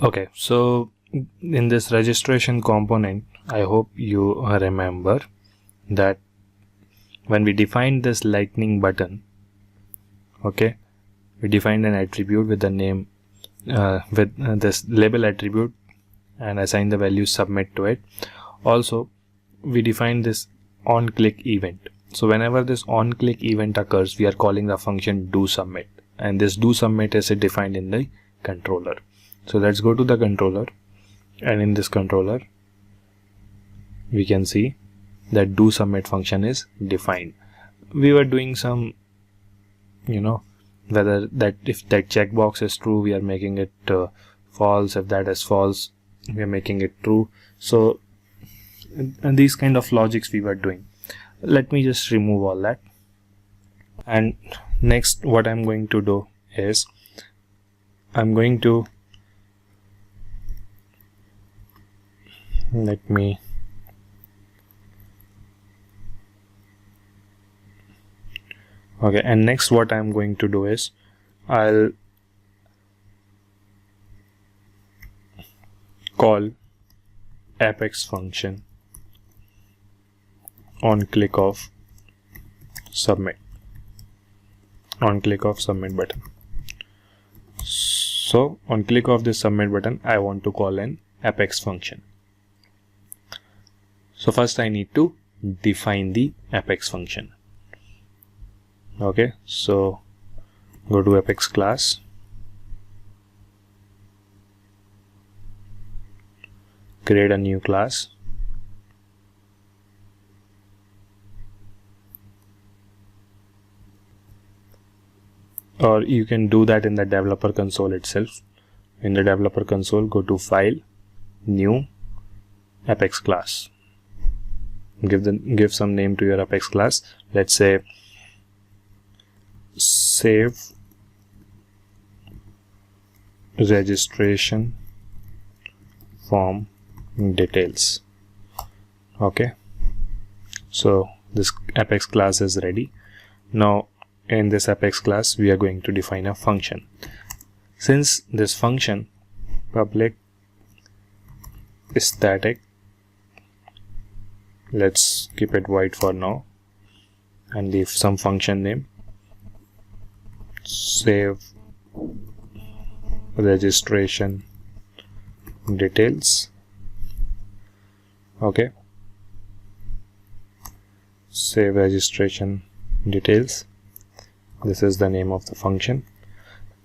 Okay, so in this registration component, I hope you remember that when we defined this lightning button, okay, we defined an attribute with the name with this label attribute and assign the value submit to it. Also, we defined this on click event. So whenever this on click event occurs, we are calling the function do submit, and this do submit is defined in the controller. So let's go to the controller, and in this controller we can see that do submit function is defined. We were doing some, whether that if that checkbox is true, we are making it false. If that is false, we are making it true. So and these kind of logics we were doing. Let me just remove all that, and next what I'm going to do is I'm going to okay, and next what I'm going to do is I'll call apex function on click of submit button. So on click of this submit button, I want to call an apex function. So first I need to define the apex function. Okay, so go to apex class, create a new class, or you can do that in the developer console itself. In the developer console, go to file, new, apex class. Give some name to your apex class. Let's say save registration form details. Okay, so this apex class is ready. Now in this apex class we are going to define a function. Since this function public static, let's keep it void for now and leave some function name, save registration details. Okay, save registration details. This is the name of the function.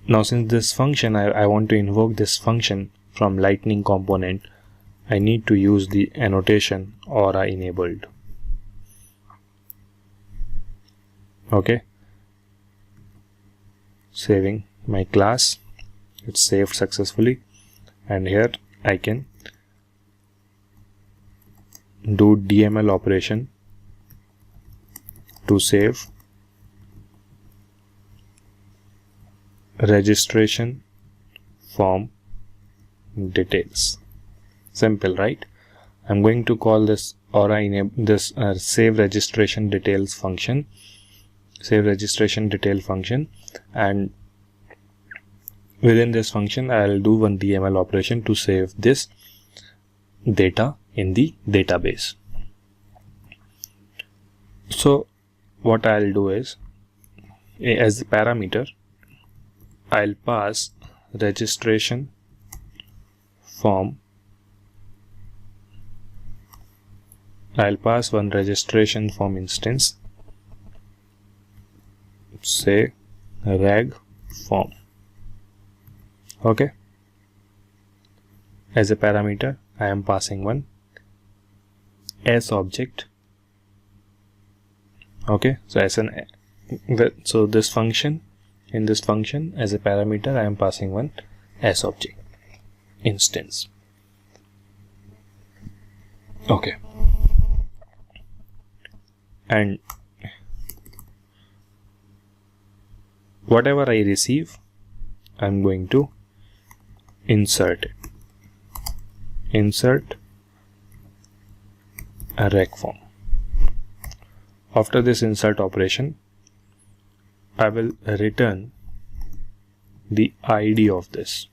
Now since this function, I want to invoke this function from lightning component, I need to use the annotation aura enabled. Okay, saving my class, it's saved successfully, and here I can do DML operation to save registration form details. Simple, right? I'm going to call this aura save registration details function, and within this function I'll do one DML operation to save this data in the database. So what I'll do is, as the parameter, I'll pass registration form. I'll pass one registration form instance, say reg form. Okay, as a parameter I am passing one s object. Okay, so so this function, in this function as a parameter I am passing one s object instance. Okay, and whatever I receive, I'm going to insert it. Insert a rec form. After this insert operation, I will return the ID of this.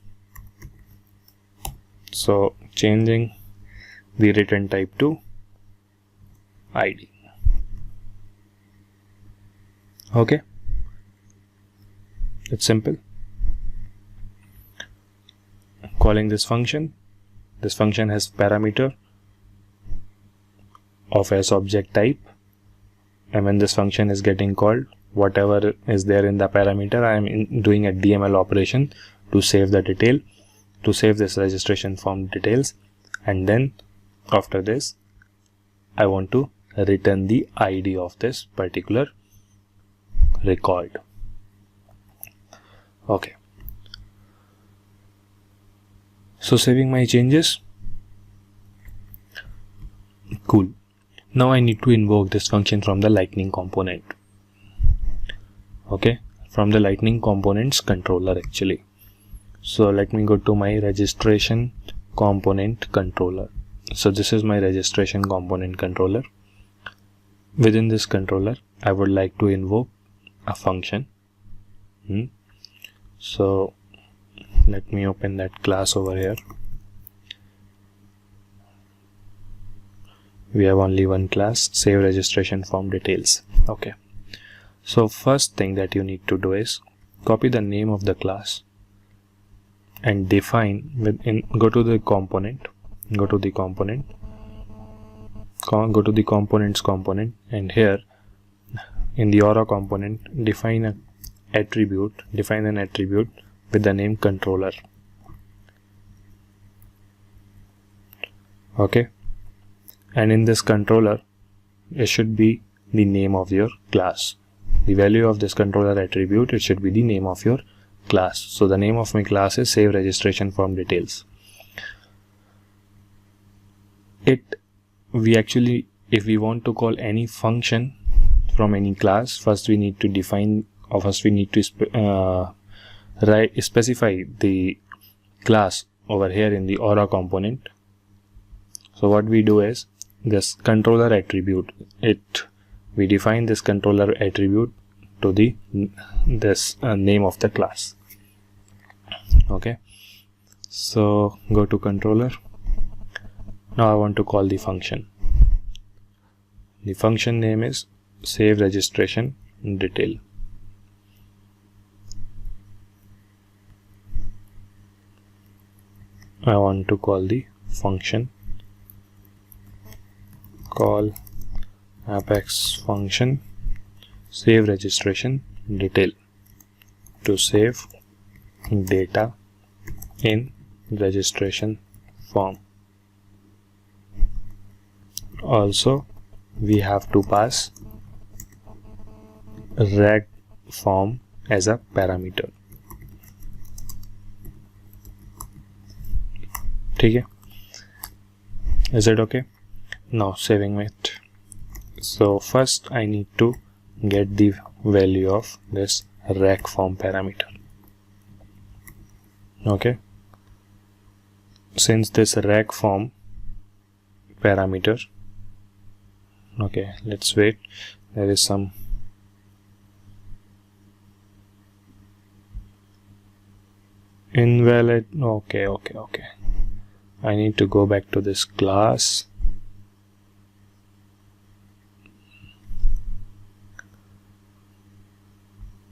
So changing the return type to ID. Okay, it's simple. Calling this function has parameter of S object type, and when this function is getting called, whatever is there in the parameter, I am doing a DML operation to save the detail, to save this registration form details, and then after this I want to return the ID of this particular record. Okay, so saving my changes. Cool. Now I need to invoke this function from the lightning component. Okay, from the lightning components controller actually. So let me go to my registration component controller. So this is my registration component controller. Within this controller, I would like to invoke a function. So let me open that class over here. We have only one class, save registration form details. Okay, so first thing that you need to do is copy the name of the class and define go to the components component, and here in the aura component define an attribute with the name controller. Okay, and in this controller it should be the name of your class. The value of this controller attribute, it should be the name of your class. So the name of my class is save registration form details. If we want to call any function from any class, first we need to define, or first we need to specify the class over here in the aura component. So what we do is this controller attribute, we define this controller attribute to the name of the class. Okay, so go to controller. Now I want to call the function. The function name is save registration detail. I want to call the function call apex function save registration detail to save data in registration form. Also we have to pass reg form as a parameter. Okay, is it okay? Now saving it. So first I need to get the value of this rec form parameter. Okay, since this rec form parameter, okay, let's wait, there is some invalid. Okay, I need to go back to this class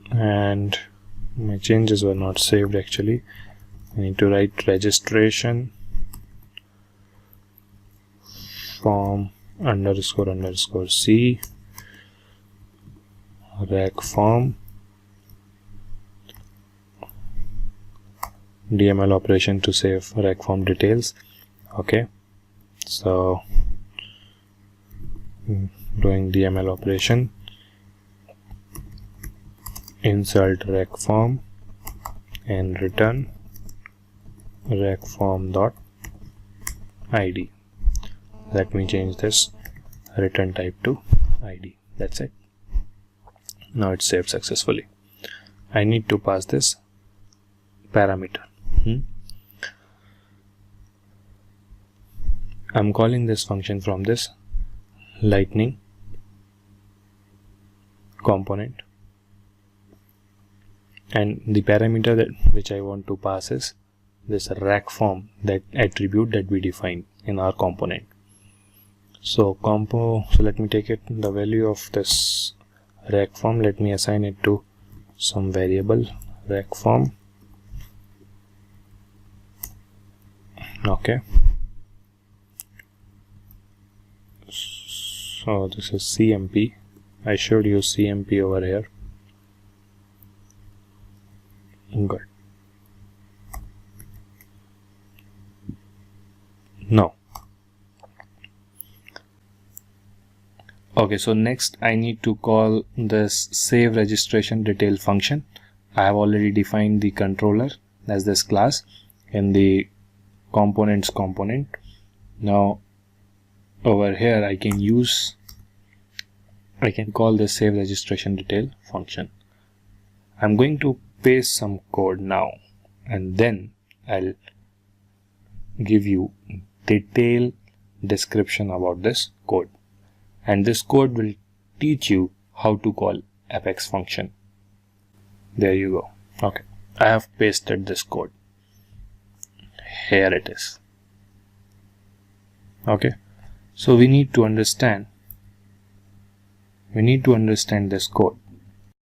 and my changes were not saved actually. I need to write registration form _ c rec form DML operation to save rec form details. Okay, so doing DML operation, insert rec form and return rec form dot id. Let me change this return type to id. That's it. Now it's saved successfully. I need to pass this parameter. I'm calling this function from this lightning component, and the parameter which I want to pass is this rec form, that attribute that we defined in our component. So let me take it, the value of this rec form, let me assign it to some variable rec form. Okay, so this is CMP. I should use CMP over here. Good. Now, okay, so next I need to call this save registration detail function. I have already defined the controller as this class in the components component. Now over here I can call this save registration detail function. I'm going to paste some code now, and then I'll give you detailed description about this code, and this code will teach you how to call apex function. There you go. Okay, I have pasted this code. Here it is. Okay, so we need to understand this code.